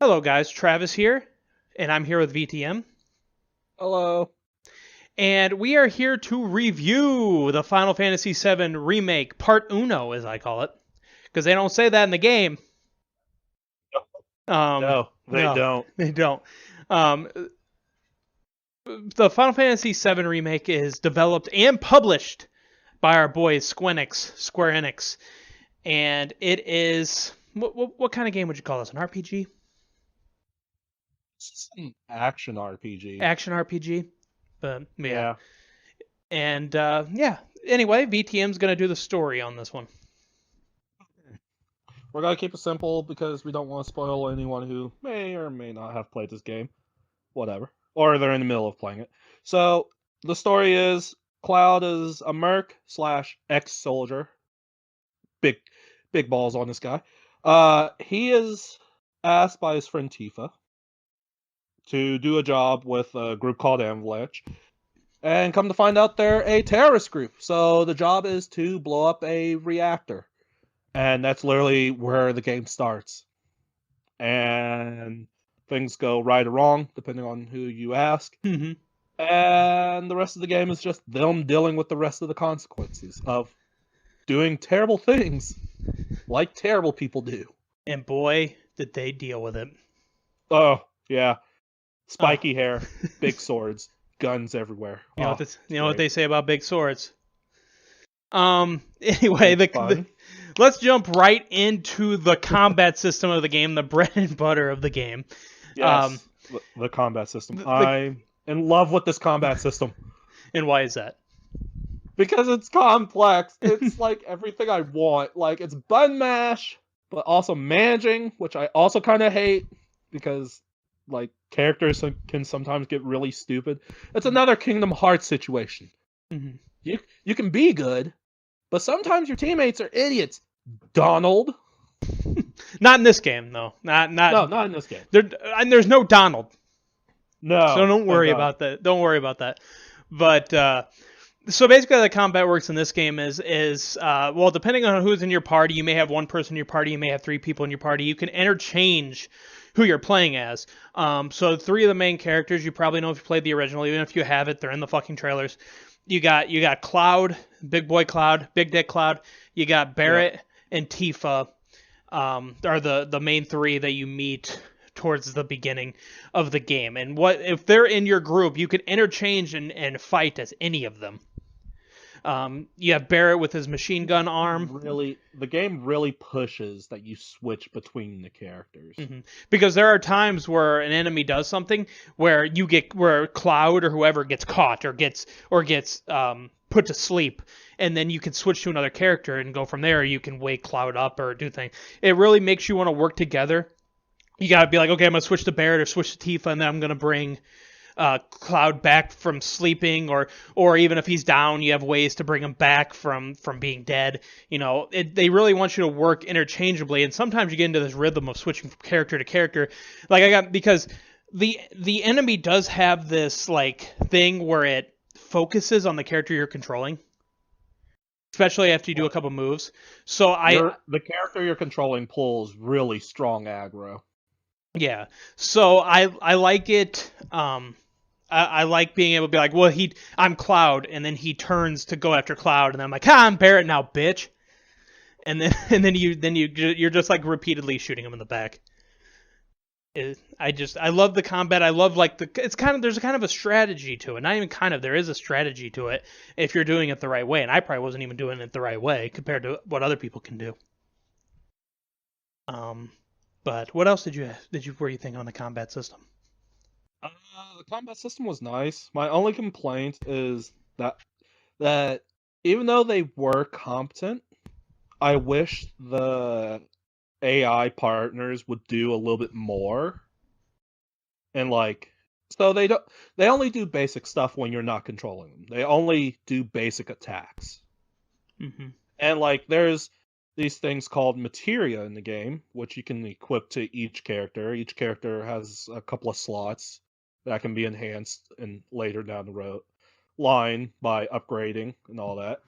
Hello, guys. Travis here, and I'm here with VTM. Hello. And we are here to review the Final Fantasy VII Remake, Part Uno, as I call it. Because they don't say that in the game. No, they No, don't. they don't. Um, the Final Fantasy VII Remake is developed and published by our boys Square Enix. And it is. What kind of game would you call this? An RPG? It's an action RPG. Action RPG? But, yeah. Yeah, And yeah. Anyway, VTM's gonna do the story on this one. we're gonna keep it simple because we don't want to spoil anyone who may or may not have played this game. Whatever, or they're in the middle of playing it. So the story is Cloud is a merc slash ex-soldier. Big, big balls on this guy. He is asked by his friend Tifa to do a job with a group called Avalanche. And come to find out, they're a terrorist group. So the job is to blow up a reactor. And that's literally where the game starts. And things go right or wrong, depending on who you ask. Mm-hmm. And the rest of the game is just them dealing with the rest of the consequences of doing terrible things, like terrible people do. And boy, did they deal with it. Oh, yeah. Oh, Spiky hair, big swords, guns everywhere. you know what Oh, this, it's you know what great. they say about big swords. Anyway, It's fun. let's jump right into the combat system of the game, the bread and butter of the game. Um, Yes, the combat system. the I'm in love with this combat system and why is that? because it's complex. It's like everything I want. Like it's button mash, but also managing, which I also kind of hate because like characters can sometimes get really stupid. It's another Kingdom Hearts situation. Mm-hmm. You can be good, but sometimes your teammates are idiots. Donald. Not in this game, though. Not No, not in this game. there. And there's no Donald, so No, don't thank worry God. about that. Don't worry about that. But so basically, how the combat works in this game is well, depending on who's in your party, you may have one person in your party, you may have three people in your party. You can interchange who you're playing as. So three of the main characters you probably know if you played the original, even if you have it, they're in the fucking trailers. You got Cloud, Big Boy Cloud, Big Dick Cloud. You got Yep. Barrett and Tifa. Are the main three that you meet towards the beginning of the game. And what if they're in your group, you can interchange and fight as any of them. You have Barrett with his machine gun arm. The game really pushes that you switch between the characters. Because there are times where an enemy does something where Cloud or whoever gets caught or gets put to sleep, and then you can switch to another character and go from there. You can wake Cloud up or do things. It really makes you want to work together. You gotta be like, okay, I'm gonna switch to Barrett or switch to Tifa, and then I'm gonna bring Cloud back from sleeping, or even if he's down, you have ways to bring him back from being dead. They really want you to work interchangeably, and sometimes you get into this rhythm of switching from character to character. Like because the enemy does have this like thing where it focuses on the character you're controlling, especially after you do a couple moves. So The character you're controlling pulls really strong aggro. yeah. So I like it. I like being able to be like, well, I'm Cloud, and then he turns to go after Cloud, and then I'm like, I'm Barrett now, bitch. And then you're just like repeatedly shooting him in the back. I love the combat. I love like there's kind of a strategy to it. Not even kind of, there is a strategy to it if you're doing it the right way. And I probably wasn't even doing it the right way compared to what other people can do. Um, but what else were you thinking on the combat system? Uh, the combat system was nice. My only complaint is that even though they were competent, I wish the AI partners would do a little bit more. And like, so they only do basic stuff when you're not controlling them. They only do basic attacks. Mm-hmm. And like there's these things called materia in the game, which you can equip to each character. Each character has a couple of slots that can be enhanced and later down the road line by upgrading and all that.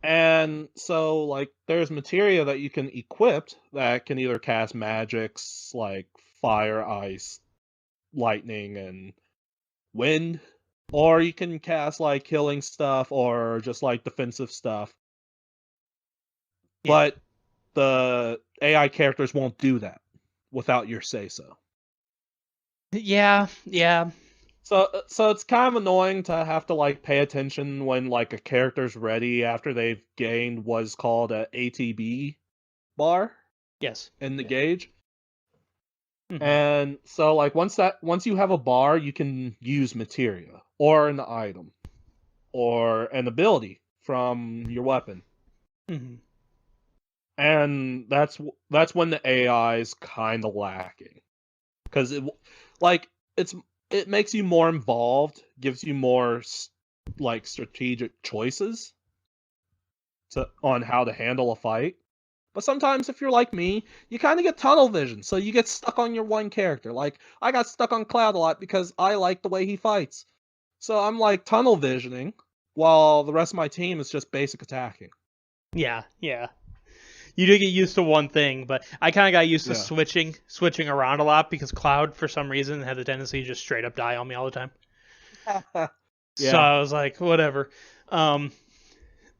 And so like there's materia that you can equip that can either cast magics like fire, ice, lightning, and wind. Or you can cast like healing stuff or just like defensive stuff. Yeah. But the AI characters won't do that without your say so. Yeah, yeah. So it's kind of annoying to have to like pay attention when like a character's ready after they've gained what's called a ATB bar Yes. in the Yeah. gauge. Mhm. And so like once you have a bar, you can use materia or an item or an ability from your weapon. Mhm. And that's when the AI is kind of lacking. Cuz like it's it makes you more involved, gives you more like strategic choices on how to handle a fight. But sometimes if you're like me, you kind of get tunnel vision, so you get stuck on your one character. Like I got stuck on Cloud a lot because I like the way he fights. So I'm like tunnel visioning while the rest of my team is just basic attacking. Yeah, yeah. You do get used to one thing, but I kind of got used to Yeah. switching around a lot because Cloud, for some reason, had the tendency to just straight up die on me all the time. So Yeah. I was like, whatever. Um,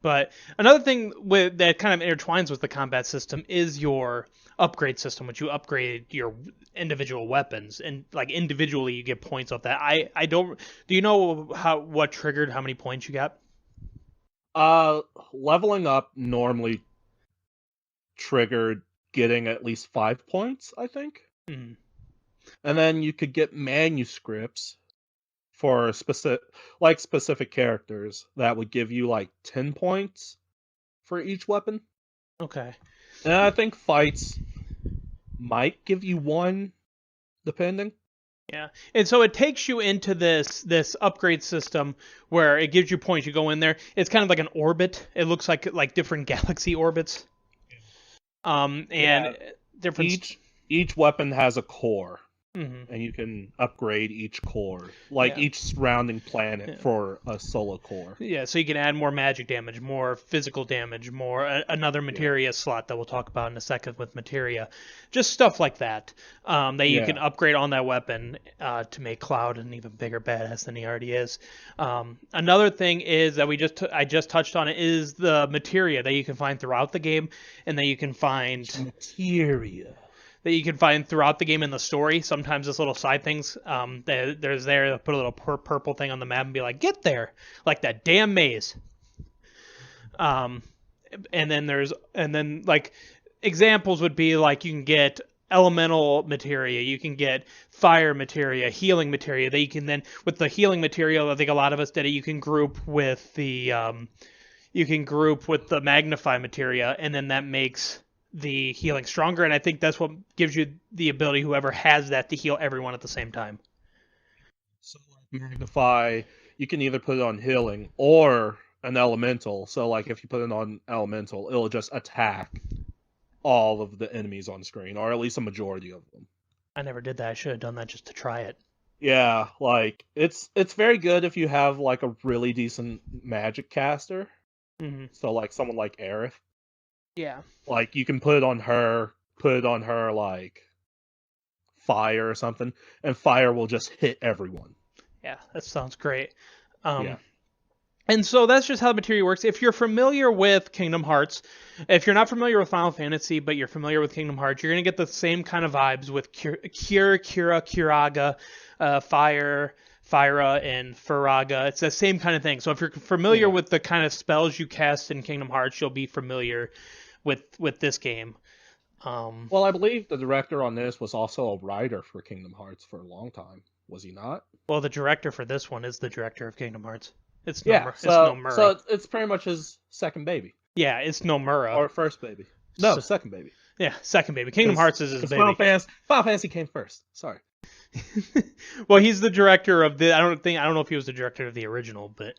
but another thing that kind of intertwines with the combat system is your upgrade system, which you upgrade your individual weapons, and like individually you get points off that. I don't. Do you know what triggered how many points you got? Uh, Leveling up normally triggered getting at least 5 points, I think. Mm. And then you could get manuscripts for specific characters that would give you like 10 points for each weapon. Okay. And I think fights might give you one, depending. Yeah, and so it takes you into this upgrade system where it gives you points. You go in there. It's kind of like an orbit. It looks like different galaxy orbits. And Yeah, different. each weapon has a core, Mm-hmm. and you can upgrade each core, like Yeah. each surrounding Yeah. planet for a solo core. Yeah, so you can add more magic damage, more physical damage, more another Yeah. materia slot that we'll talk about in a second with materia, just stuff like that that you can Yeah. upgrade on that weapon to make Cloud an even bigger badass than he already is. Another thing is that I just touched on it is the materia that you can find throughout the game and that you can find Materia. throughout the game in the story. Sometimes there's little side things. They'll put a little purple thing on the map and be like, "Get there!" Like that damn maze. Um, and then like examples would be like you can get elemental materia, you can get fire materia, healing materia. That you can then with the healing material, I think a lot of us did it. You can group with the magnify materia, and then that makes the healing stronger, and I think that's what gives you the ability, whoever has that, to heal everyone at the same time. So like magnify, you can either put it on healing or an elemental. So like if you put it on elemental, it'll just attack all of the enemies on screen, or at least a majority of them. I never did that. I should have done that just to try it. Yeah, like it's very good if you have like a really decent magic caster. Mm-hmm. So like someone like Aerith. Yeah. Like you can put it on her like fire or something, and fire will just hit everyone. Yeah, that sounds great. Yeah. And so that's just how the materia works. If you're familiar with Kingdom Hearts, if you're not familiar with Final Fantasy, but you're familiar with Kingdom Hearts, you're going to get the same kind of vibes with Curaga, Fire, Fyra, and Faraga. It's the same kind of thing. So if you're familiar with the kind of spells you cast in Kingdom Hearts, you'll be familiar with this game. Well, I believe the director on this was also a writer for Kingdom Hearts for a long time. Was he not? Well, the director for this one is the director of Kingdom Hearts. It's Yeah. it's Nomura. So it's pretty much his second baby. Yeah, it's Nomura. Or first baby. No, second baby. Yeah, second baby. Kingdom Hearts is his baby. Final Fantasy came first. Sorry. Well, he's the director of the. I don't know if he was the director of the original, but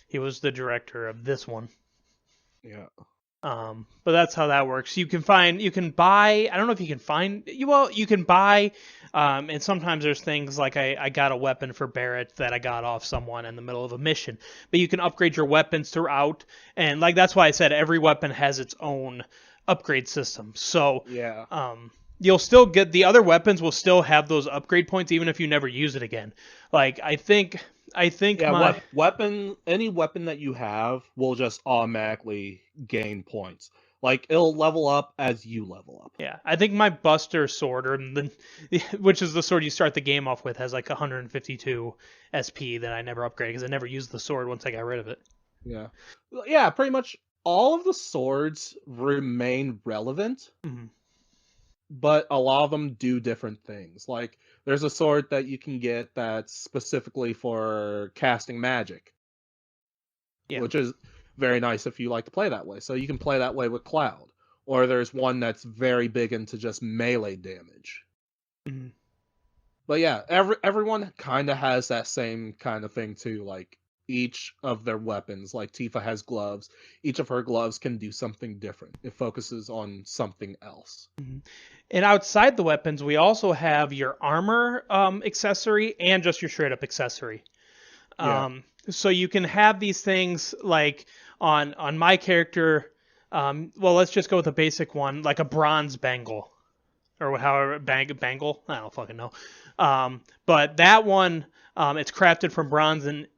he was the director of this one. Yeah. But that's how that works. You can buy. I don't know if you can find. You can buy. And sometimes there's things like I got a weapon for Barrett that I got off someone in the middle of a mission. But you can upgrade your weapons throughout, and like that's why I said every weapon has its own upgrade system. So Yeah. you'll still get the other weapons will still have those upgrade points even if you never use it again. Like I think Yeah, my any weapon that you have will just automatically gain points. Like it'll level up as you level up. yeah, I think my Buster sword, or which is the sword you start the game off with, has like 152 SP that I never upgraded because I never used the sword once I got rid of it. Yeah. Yeah, pretty much all of the swords remain relevant, Mm-hmm. but a lot of them do different things. Like there's a sword that you can get that's specifically for casting magic, Yeah. which is very nice if you like to play that way. So you can play that way with Cloud. Or there's one that's very big into just melee damage. Mm-hmm. But yeah, everyone kind of has that same kind of thing too. Like each of their weapons, like Tifa has gloves. Each of her gloves can do something different. It focuses on something else. Mm-hmm. And outside the weapons, we also have your armor accessory and just your straight up accessory. Yeah, So you can have these things like on my character. Well, let's just go with a basic one, like a bronze bangle, or however bangle. I don't fucking know. But that one, it's crafted from bronze, and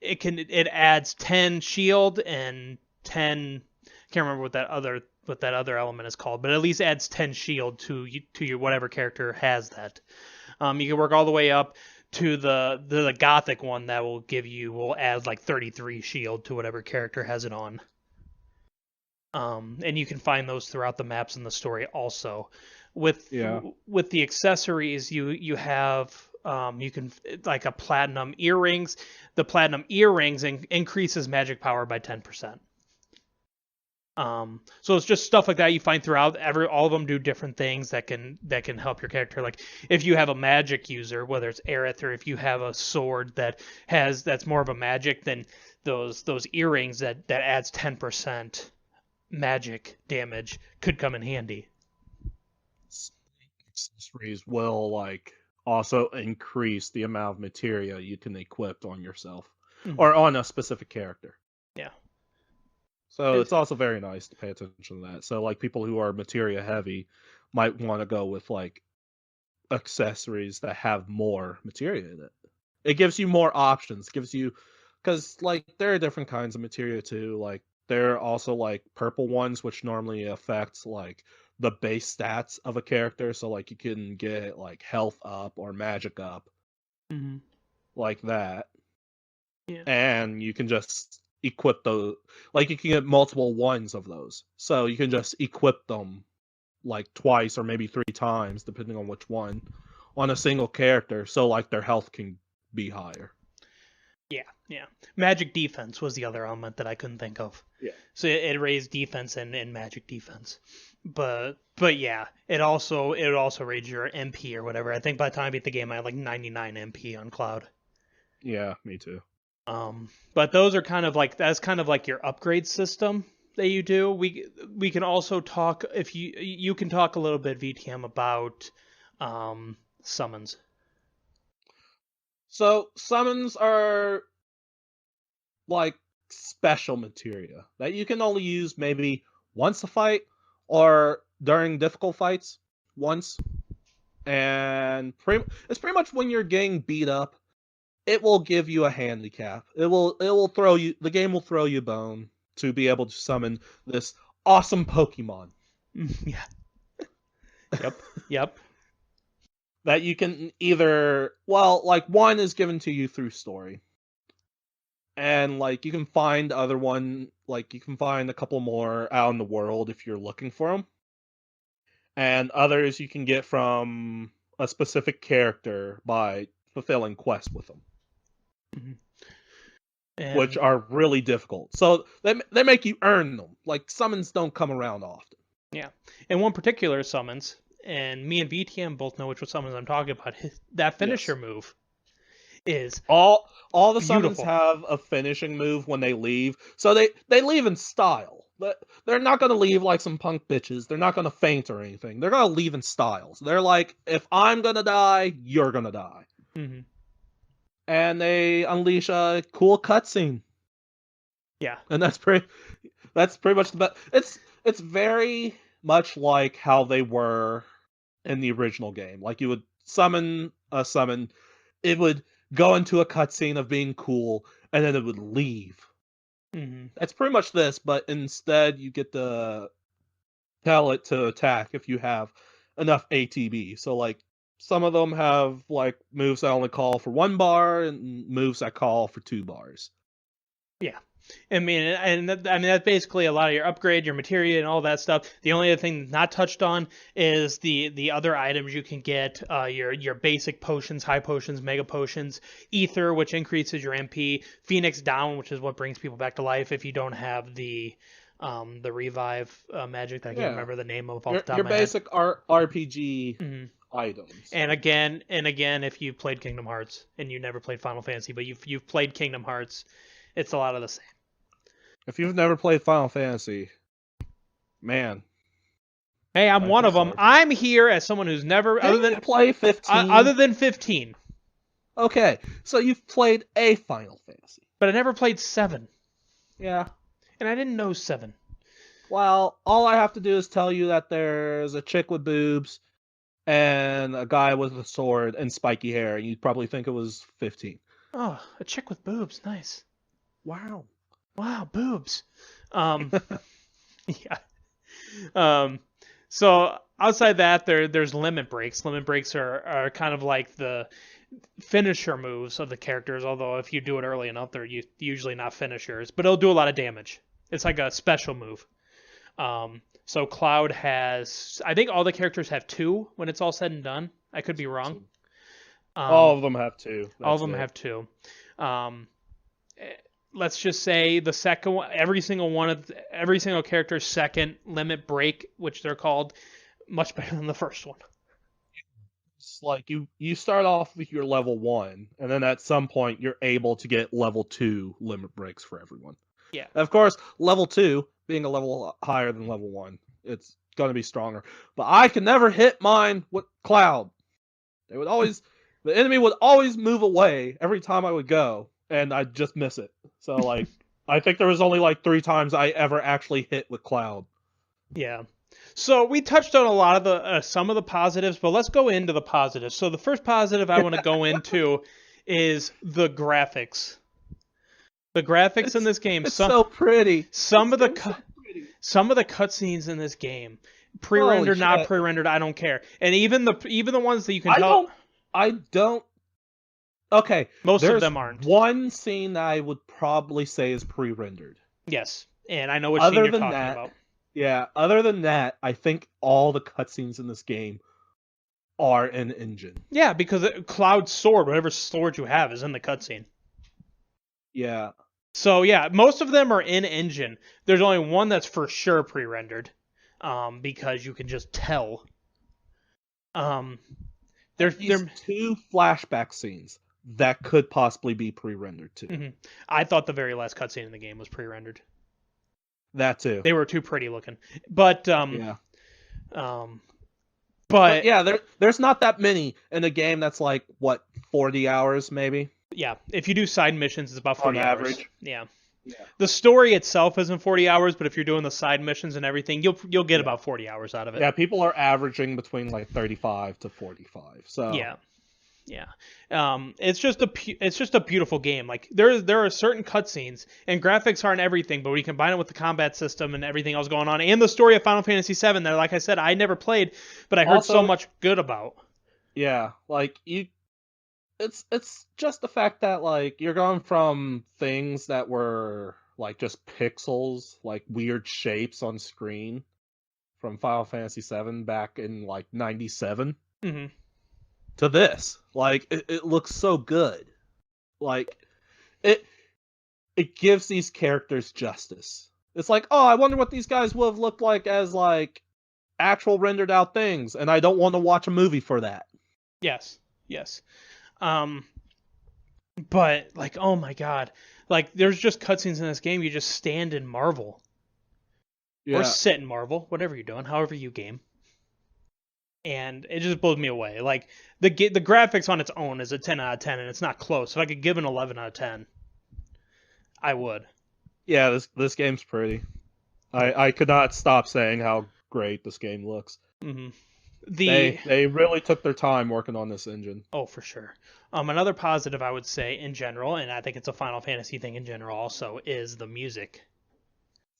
it adds 10 shield and 10. Can't remember what that other element is called, but at least adds 10 shield to your whatever character has that. You can work all the way up to the gothic one that will add like 33 shield to whatever character has it on. And you can find those throughout the maps in the story also. With yeah. with the accessories, you have you can like a platinum earrings. The platinum earrings increases magic power by 10%. So it's just stuff like that you find throughout. All of them do different things that can help your character. Like if you have a magic user, whether it's Aerith, or if you have a sword that's more of a magic, then those earrings that adds 10% magic damage could come in handy. Accessories will like also increase the amount of materia you can equip on yourself Mm-hmm. or on a specific character. Yeah. So it's also very nice to pay attention to that. So like people who are materia heavy might want to go with like accessories that have more materia in it. It gives you more options. Gives you because like there are different kinds of materia too. Like there are also like purple ones which normally affect like the base stats of a character. So like you can get like health up or magic up Mm-hmm. like that. Yeah. And you can just equip those like you can get multiple ones of those. So you can just equip them like twice or maybe 3 times depending on which one on a single character so like their health can be higher. Yeah, yeah. Magic defense was the other element that I couldn't think of. Yeah. So it raised defense and magic defense, but yeah, it also raised your MP or whatever. I think by the time I beat the game, I had like 99 MP on Cloud. Yeah, me too. But those are that's kind of like your upgrade system that you do. We can also talk if you can talk a little bit VTM about summons. So summons are like special materia that you can only use maybe once a fight or during difficult fights once. And it's pretty much when you're getting beat up, it will give you a handicap. It will throw you the game will throw you a bone to be able to summon this awesome Pokemon. Yeah. Yep. Yep. That you can either like one is given to you through story. And like you can find you can find a couple more out in the world if you're looking for them. And others you can get from a specific character by fulfilling quests with them. Mm-hmm. Which And are really difficult. So they make you earn them. Like summons don't come around often. yeah, and one particular summons, and me and VTM both know which summons I'm talking about. That finisher Yes. move is All the summons beautiful. have a finishing move when they leave. So they leave in style. They're not gonna leave like some punk bitches. They're not gonna faint or anything. They're gonna leave in style. So they're like, if I'm gonna die, you're gonna die. Mm-hmm. And they unleash a cool cutscene. Yeah. And that's pretty much the best. It's very much like how they were in the original game. Like you would summon a summon, it would go into a cutscene of being cool, and then it would leave. Mm-hmm. That's pretty much this, but instead you get to tell it to attack if you have enough ATB. So like some of them have like moves that only call for 1 bar and moves that call for 2 bars. Yeah. I mean, that's basically a lot of your upgrade, your materia, and all that stuff. The only other thing not touched on is the other items you can get. Your basic potions, high potions, mega potions, ether, which increases your MP, Phoenix Down, which is what brings people back to life if you don't have the revive magic that I can't remember the name of off the top Your of my head. basic RPG Mm-hmm. items. And again, if you played Kingdom Hearts and you never played Final Fantasy, but you've played Kingdom Hearts, it's a lot of the same. If you've never played Final Fantasy, man. Hey, I'm one of them. I'm here as someone who's never other than play 15. Other than 15. Okay, so you've played a Final Fantasy, but I never played 7. Yeah, and I didn't know 7. Well, all I have to do is tell you that there's a chick with boobs and a guy with a sword and spiky hair, and you'd probably think it was 15. Oh, a chick with boobs, nice. Wow, boobs. Yeah. So outside that, there's limit breaks. Limit breaks are kind of like the finisher moves of the characters, although if you do it early enough, they're usually not finishers, but it'll do a lot of damage. It's like a special move. So Cloud has, I think all the characters have 2 when it's all said and done. I could be wrong. All of them have 2. All of them have 2. Let's just say the second one, every single character's second limit break, which they're called, much better than the first one. It's like you start off with your level 1, and then at some point you're able to get level 2 limit breaks for everyone. Yeah. Of course, level 2 being a level higher than level 1, it's going to be stronger. But I could never hit mine with Cloud. The enemy would always move away every time I would go, and I'd just miss it. So like, I think there was only like 3 times I ever actually hit with Cloud. Yeah. So we touched on a lot of the some of the positives, but let's go into the positives. So the first positive I want to go into is the graphics. The graphics in this game, it's so pretty. Some of the cutscenes in this game, pre-rendered, not pre-rendered, I don't care. And even the ones that you can tell, I don't. Okay, most of them aren't. One scene that I would probably say is pre-rendered. Yes, and I know what scene you're talking about. Yeah, other than that, I think all the cutscenes in this game are in engine. Yeah, because Cloud's sword, whatever sword you have, is in the cutscene. Yeah. So yeah, most of them are in engine. There's only one that's for sure pre-rendered, because you can just tell. There's 2 flashback scenes that could possibly be pre-rendered too. Mm-hmm. I thought the very last cutscene in the game was pre-rendered. That too. They were too pretty looking, but yeah. But yeah, there's not that many in a game that's like what 40 hours maybe. Yeah, if you do side missions, it's about 40 on hours. Average. Yeah. The story itself isn't 40 hours, but if you're doing the side missions and everything, you'll get about 40 hours out of it. Yeah, people are averaging between like 35 to 45. So yeah. It's just a beautiful game. Like there are certain cutscenes and graphics aren't everything, but when you combine it with the combat system and everything else going on, and the story of Final Fantasy VII, that, like I said, I never played, but I heard so much good about. Yeah, like it's just the fact that like you're going from things that were like just pixels, like weird shapes on screen from Final Fantasy VII back in like 97 to this. Like it looks so good. Like it gives these characters justice. It's like, oh, I wonder what these guys would have looked like as like actual rendered out things, and I don't want to watch a movie for that. Yes. But like, oh my god, like there's just cutscenes in this game. You just stand and marvel, or sit and marvel, whatever you're doing, however you game. And it just blows me away. Like the graphics on its own is a 10 out of 10, and it's not close. If I could give an 11 out of 10, I would. Yeah, this game's pretty. I could not stop saying how great this game looks. Mm-hmm. They really took their time working on this engine. Oh, for sure. Another positive I would say in general, and I think it's a Final Fantasy thing in general also, is the music.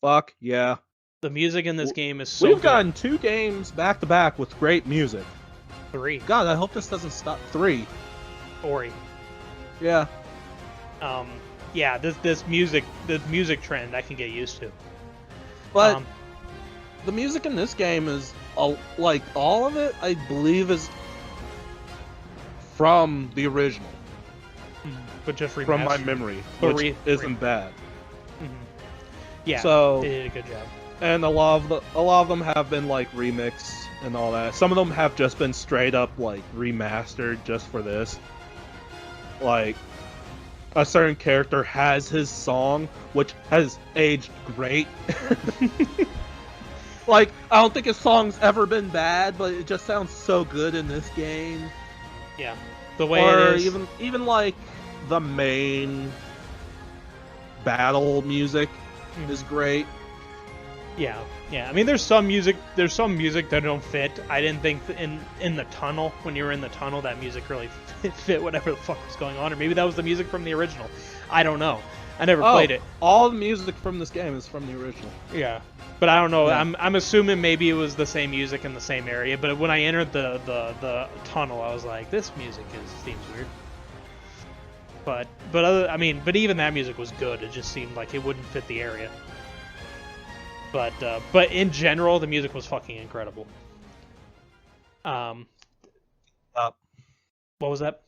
Fuck yeah. The music in this game is so We've good. gotten 2 games back to back with great music. 3. God, I hope this doesn't stop. 3. Ori. Yeah. Yeah, this music trend I can get used to. But the music in this game is like all of it, I believe, is from the original. But just remastered. From my memory, which isn't bad. Mm-hmm. Yeah, so they did a good job. And a lot of them have been like remixed and all that. Some of them have just been straight up like remastered just for this. Like a certain character has his song, which has aged great. Like, I don't think his song's ever been bad, but it just sounds so good in this game. Yeah, the way it is. Even like the main battle music is great. Yeah. I mean, there's some music that don't fit. I didn't think in the tunnel, when you were in the tunnel, that music really fit whatever the fuck was going on, or maybe that was the music from the original. I don't know. I never played it. All the music from this game is from the original. Yeah, but I don't know. Yeah. I'm assuming maybe it was the same music in the same area. But when I entered the tunnel, I was like, this music seems weird. But even that music was good. It just seemed like it wouldn't fit the area. But in general, the music was fucking incredible. What was that?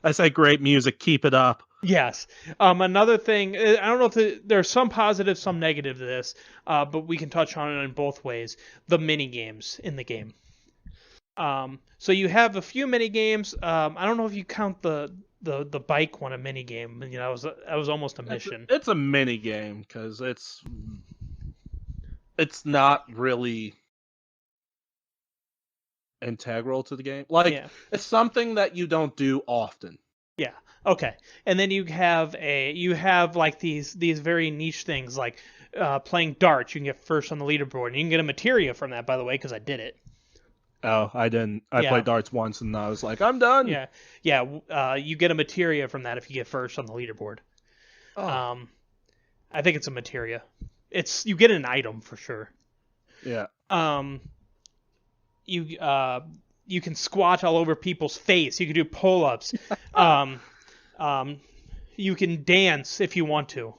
I say great music. Keep it up. Yes. Another thing, I don't know if there's some positive, some negative to this, but we can touch on it in both ways. The mini games in the game. So you have a few mini games. I don't know if you count the bike one a mini game. You know, that was almost a mission. It's a mini game because it's not really integral to the game. Like, it's something that you don't do often. Yeah. Okay. And then you have like these very niche things like playing darts. You can get first on the leaderboard, and you can get a materia from that, by the way, because I did it. Oh, I didn't. I played darts once, and I was like, I'm done. Yeah. You get a materia from that if you get first on the leaderboard. Oh. I think it's a materia. You get an item for sure. Yeah. You can squat all over people's face. You can do pull-ups. You can dance if you want to,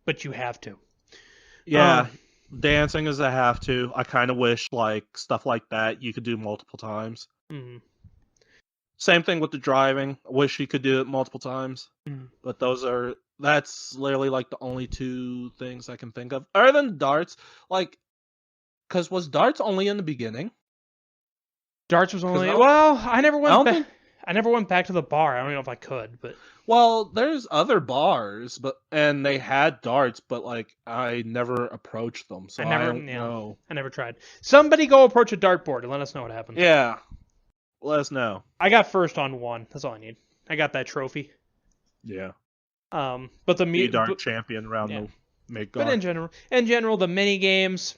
but you have to. Yeah, dancing is a have to. I kind of wish like stuff like that you could do multiple times. Mm-hmm. Same thing with the driving. I wish you could do it multiple times. Mm-hmm. But that's literally like the only 2 things I can think of. Other than darts, like, because was darts only in the beginning? Darts was only I never went back. I never went back to the bar. I don't know if I could, but well, there's other bars, and they had darts, but like I never approached them, so I don't know. I never tried. Somebody go approach a dartboard and let us know what happens. Yeah, let us know. I got first on 1. That's all I need. I got that trophy. Yeah. But the dart champion around the mid. But in general, the mini games.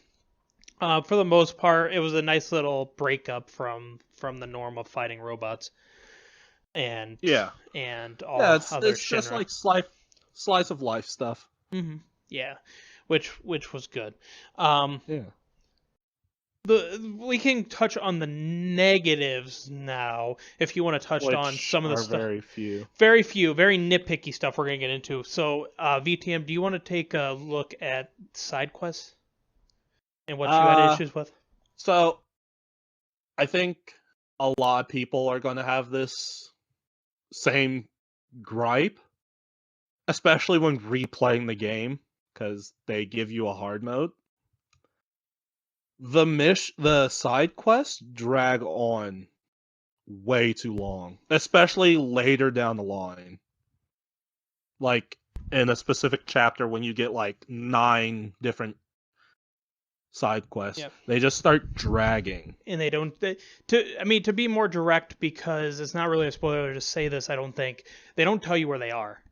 For the most part, it was a nice little breakup from the norm of fighting robots, and all other it's just like slice of life stuff. Mm-hmm. Yeah, which was good. We can touch on the negatives now if you want to touch on some of the stuff. Very few, very nitpicky stuff we're gonna get into. So, VTM, do you want to take a look at side quests? And what you had issues with? So, I think a lot of people are going to have this same gripe, especially when replaying the game, because they give you a hard mode. The side quests drag on way too long, especially later down the line. Like, in a specific chapter when you get like 9 different side quests. They just start dragging, and they don't to be more direct, because it's not really a spoiler to say this, I don't think they don't tell you where they are.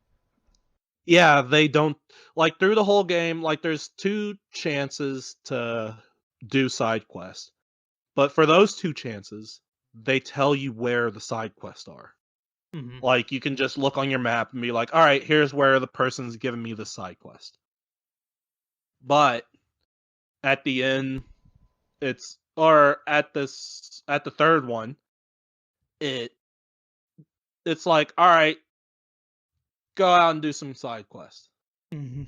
Yeah, they don't. Like, through the whole game, like, there's 2 chances to do side quests. But for those 2 chances, they tell you where the side quests are. Mm-hmm. Like, you can just look on your map and be like, all right, here's where the person's giving me the side quest. But at the end, or at the 3rd one, it's like, all right, go out and do some side quests. Mm-hmm.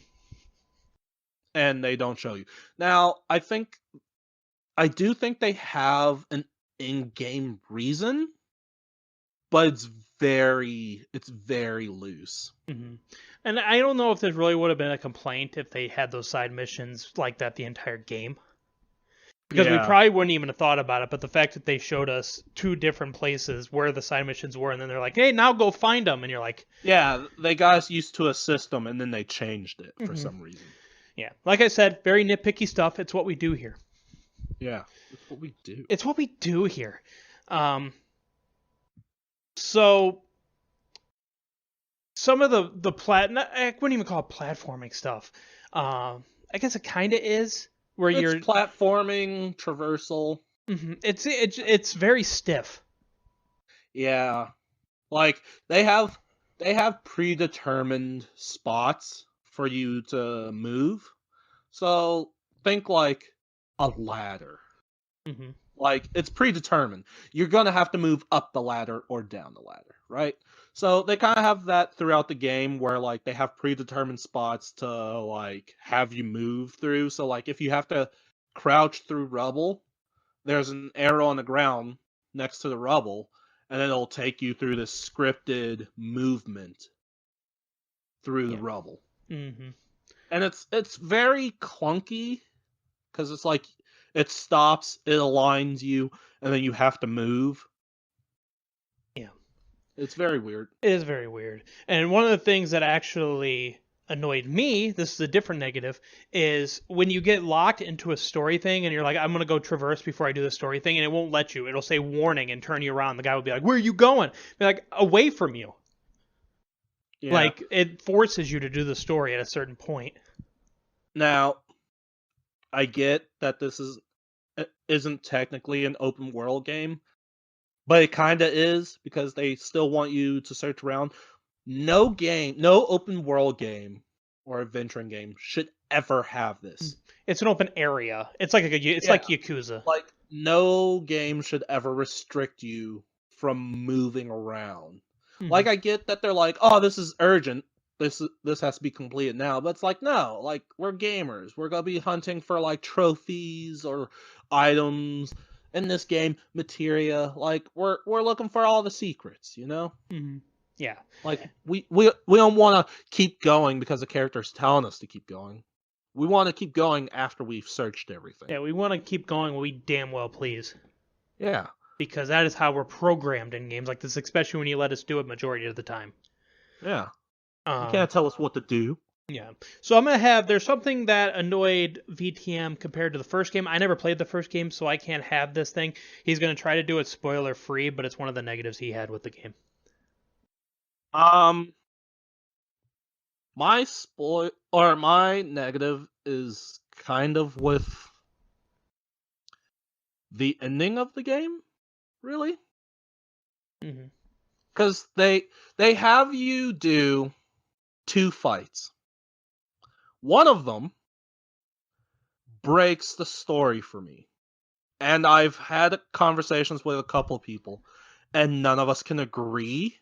And they don't show you. Now, I do think they have an in-game reason, but it's very loose. Mm-hmm. And I don't know if this really would have been a complaint if they had those side missions like that the entire game. Because we probably wouldn't even have thought about it, but the fact that they showed us 2 different places where the side missions were, and then they're like, hey, now go find them, and you're like... Yeah, they got us used to a system, and then they changed it for some reason. Yeah, like I said, very nitpicky stuff. It's what we do here. Yeah, it's what we do. It's what we do here. So... some of the I wouldn't even call it platforming stuff. I guess it kind of is, where you're platforming, traversal. Mm-hmm. It's very stiff. Yeah, like they have predetermined spots for you to move. So think like a ladder. Mm-hmm. Like, it's predetermined. You're going to have to move up the ladder or down the ladder, right? So they kind of have that throughout the game where, like, they have predetermined spots to, like, have you move through. So, like, if you have to crouch through rubble, there's an arrow on the ground next to the rubble, and then it'll take you through this scripted movement through the rubble. Mm-hmm. And it's very clunky, because it's like, it stops, it aligns you, and then you have to move. Yeah. It's very weird. It is very weird. And one of the things that actually annoyed me, this is a different negative, is when you get locked into a story thing and you're like, I'm going to go traverse before I do the story thing, and it won't let you. It'll say warning and turn you around. The guy will be like, where are you going? Be like, away from you. Yeah. Like, it forces you to do the story at a certain point. Now, I get that this isn't technically an open world game, but it kind of is, because they still want you to search around. No open world game or adventuring game should ever have this. It's an open area. It's like like Yakuza. Like, no game should ever restrict you from moving around. Mm-hmm. Like, I get that they're like, oh, this is urgent. This has to be completed now, but it's like, no, like, we're gamers. We're gonna be hunting for, like, trophies or items in this game, materia. Like, we're looking for all the secrets, you know? Mm-hmm. Yeah. Like, we don't want to keep going because the character's telling us to keep going. We want to keep going after we've searched everything. Yeah, we want to keep going when we damn well please. Yeah. Because that is how we're programmed in games like this, especially when you let us do it majority of the time. Yeah. You can't tell us what to do. Yeah. So I'm going to there's something that annoyed VTM compared to the first game. I never played the first game, so I can't have this thing. He's going to try to do it spoiler free, but it's one of the negatives he had with the game. My negative is kind of with the ending of the game, really. Mm-hmm. Because they have you do 2 fights. One of them breaks the story for me. And I've had conversations with a couple of people, and none of us can agree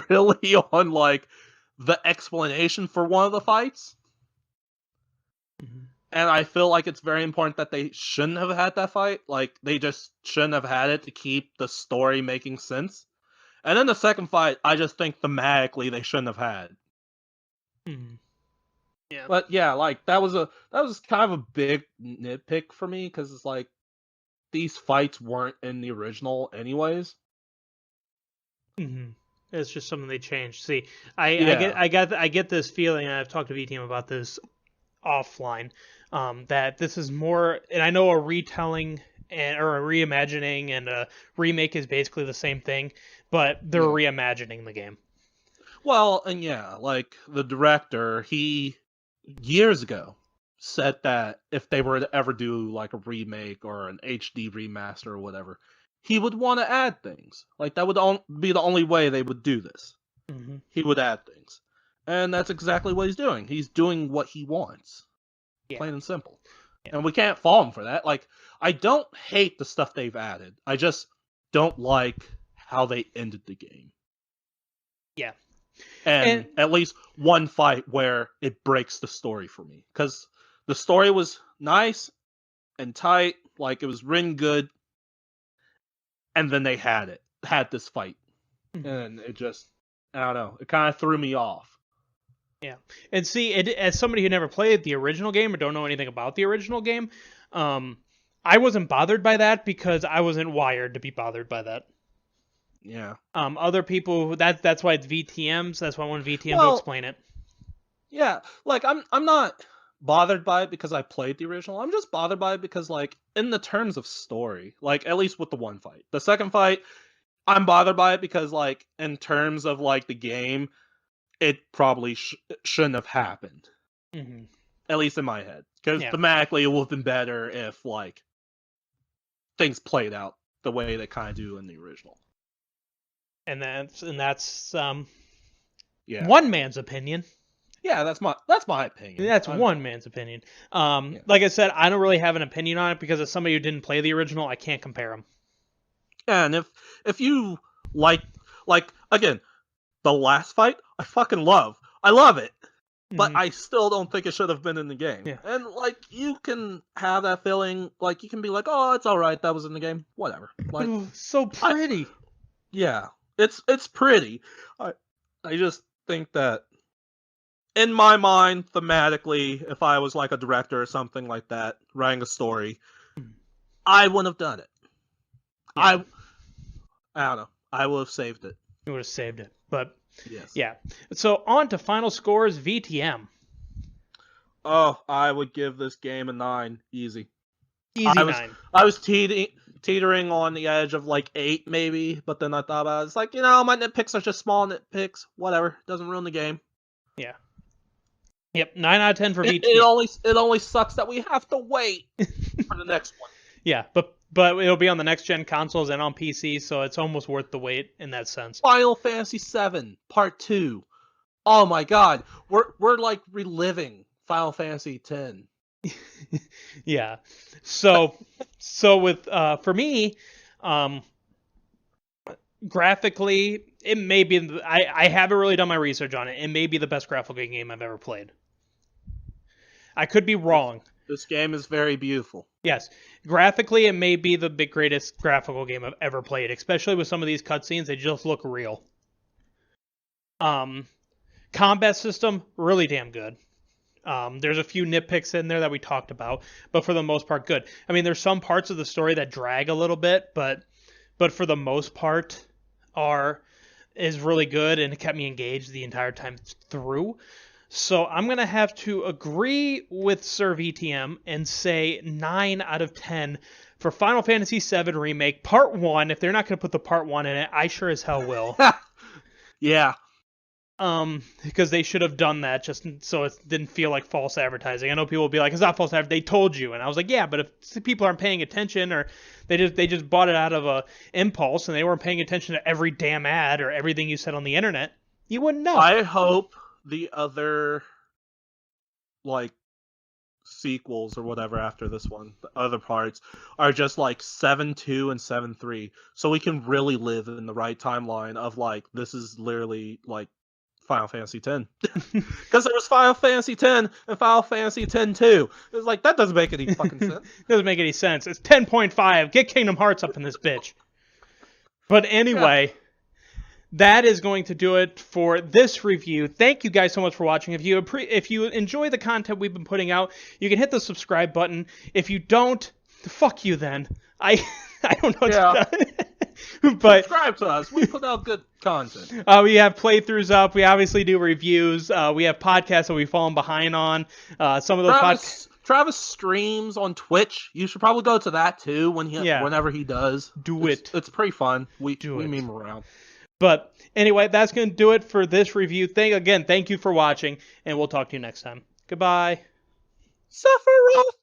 really on, like, the explanation for one of the fights. Mm-hmm. And I feel like it's very important that they shouldn't have had that fight. Like, they just shouldn't have had it to keep the story making sense. And then the second fight, I just think thematically they shouldn't have had. Mm-hmm. Yeah. But yeah, like, that was kind of a big nitpick for me, because it's like, these fights weren't in the original anyways. Mm-hmm. It's just something they changed. See, I get this feeling, and I've talked to VTM about this offline, that this is more, and I know a retelling or a reimagining and a remake is basically the same thing, but they're reimagining the game. Well, and yeah, like, the director, he years ago said that if they were to ever do like a remake or an HD remaster or whatever, he would want to add things. Like that would be the only way they would do this. Mm-hmm. He would add things, and that's exactly what he's doing. He's doing what he wants, plain and simple. Yeah. And we can't fault him for that. Like, I don't hate the stuff they've added. I just don't like how they ended the game. Yeah. And at least one fight where it breaks the story for me. Because the story was nice and tight, like it was written good, and then they had this fight. Mm-hmm. And it just, I don't know, it kind of threw me off. Yeah, and see, as somebody who never played the original game or don't know anything about the original game, I wasn't bothered by that because I wasn't wired to be bothered by that. Yeah. Other people, that's why it's VTMs. That's why I want VTM to explain it. Yeah, like I'm not bothered by it because I played the original. I'm just bothered by it because, like, in the terms of story, like at least with the one fight, the second fight, I'm bothered by it because, like, in terms of like the game, it probably shouldn't have happened. Mm-hmm. At least in my head, because thematically it would have been better if like things played out the way they kind of do in the original. And that's yeah, one man's opinion. Yeah, that's my opinion. That's one man's opinion. Like I said, I don't really have an opinion on it because as somebody who didn't play the original, I can't compare them. And if you like again, the last fight, I fucking love. I love it. But I still don't think it should have been in the game. Yeah. And like you can have that feeling, like you can be like, "Oh, it's all right. That was in the game. Whatever." Like so pretty. It's pretty. I just think that in my mind, thematically, if I was like a director or something like that, writing a story, I wouldn't have done it. Yeah. I don't know. I would have saved it. You would have saved it, but yes. Yeah. So on to final scores, VTM. Oh, I would give this game a 9, easy. Easy 9. I was teetering on the edge of like 8 maybe, but then I thought about it. It's like, my nitpicks are just small nitpicks. Whatever, doesn't ruin the game. Yeah. Yep, 9 out of 10 for VTM. It only sucks that we have to wait for the next one. Yeah, but it'll be on the next gen consoles and on PC, so it's almost worth the wait in that sense. Final Fantasy VII Part 2. Oh my god, we're like reliving Final Fantasy X. Yeah. So with for me, graphically, it may be. I haven't really done my research on it. It may be the best graphical game I've ever played. I could be wrong. This game is very beautiful. Yes. Graphically, it may be the greatest graphical game I've ever played, especially with some of these cutscenes. They just look real. Combat system, really damn good. There's a few nitpicks in there that we talked about, but for the most part, good. I mean, there's some parts of the story that drag a little bit, but for the most part, is really good, and it kept me engaged the entire time through. So I'm going to have to agree with Sir VTM and say 9 out of 10 for Final Fantasy VII Remake Part 1. If they're not going to put the Part 1 in it, I sure as hell will. Yeah. Because they should have done that just so it didn't feel like false advertising. I know people will be like, it's not false advertising, they told you. And I was like, yeah, but if people aren't paying attention or they just bought it out of a impulse and they weren't paying attention to every damn ad or everything you said on the internet, you wouldn't know. I hope the other like sequels or whatever after this one, the other parts are just like 7-2 and 7-3, so we can really live in the right timeline of like this is literally like Final Fantasy X. Because there was Final Fantasy X and Final Fantasy X-2. It's like that doesn't make any fucking sense. Doesn't make any sense. It's 10.5. Get Kingdom Hearts up in this bitch. But anyway. Yeah. That is going to do it for this review. Thank you guys so much for watching. If you enjoy the content we've been putting out, you can hit the subscribe button. If you don't, fuck you then. I don't know. Yeah. But subscribe to us. We put out good content. We have playthroughs up. We obviously do reviews. We have podcasts that we've fallen behind on. Some of those podcasts. Travis streams on Twitch. You should probably go to that too whenever he does. It's pretty fun. We meme around. But anyway, that's going to do it for this review. Thank you for watching, and we'll talk to you next time. Goodbye. Sephiroth